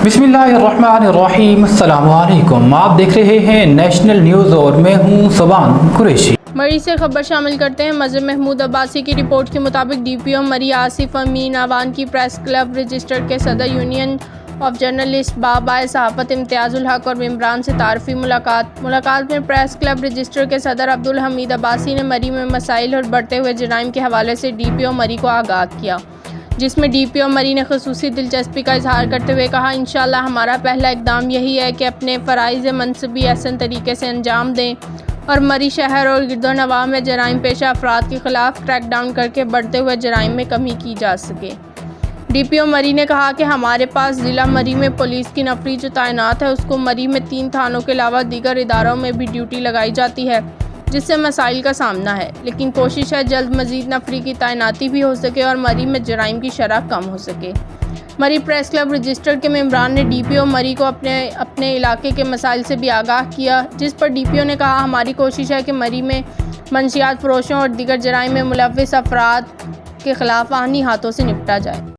बिस्मिल्लाहिर्रहमानिर्रहीम। अस्सलाम वालेकुम। आप देख रहे हैं नेशनल न्यूज़ और मैं हूं सुबान कुरैशी। मरी से खबर शामिल करते हैं। मज़हर महमूद अब्बासी की रिपोर्ट के मुताबिक डीपीओ मरी आसिफ अमीन आवान की प्रेस क्लब रजिस्टर्ड के सदर यूनियन ऑफ जर्नलिस्ट बाबाए सहाफ़त इम्तियाज़ुल हक और इमरान से तारफ़ी मुलाकात में प्रेस क्लब रजिस्टर के सदर अब्दुल हमीद अब्बासी ने मरी में मसाइल और बढ़ते हुए जराइम के हवाले से डीपीओ मरी को आगाह किया, जिसमें डीपीओ मरी ने ख़ुसूसी दिलचस्पी का इजहार करते हुए कहा, इंशाअल्लाह हमारा पहला इक़दाम यही है कि अपने फ़राइज़ मनसबी अहसन तरीके से अंजाम दें और मरी शहर और गिरदोनवाह में जराइम पेशा अफराद के ख़िलाफ़ क्रैक डाउन करके बढ़ते हुए जराइम में कमी की जा सके। डीपीओ मरी ने कहा कि हमारे पास ज़िला मरी में पुलिस की नफरी जो तैनात है उसको मरी में 3 थानों के अलावा दीगर इदारों में भी ड्यूटी लगाई जाती है, जिससे मसाइल का सामना है, लेकिन कोशिश है जल्द मज़ीद नफरी की तैनाती भी हो सके और मरी में जराइम की शरह कम हो सके। मरी प्रेस क्लब रजिस्टर के मेंबरान ने डीपीओ मरी को अपने इलाके के मसाइल से भी आगाह किया, जिस पर डीपीओ ने कहा, हमारी कोशिश है कि मरी में मंशियात फरोशों और दीगर जराइम में मुलव्विस अफराद के ख़िलाफ़ आईनी हाथों से निपटा जाए।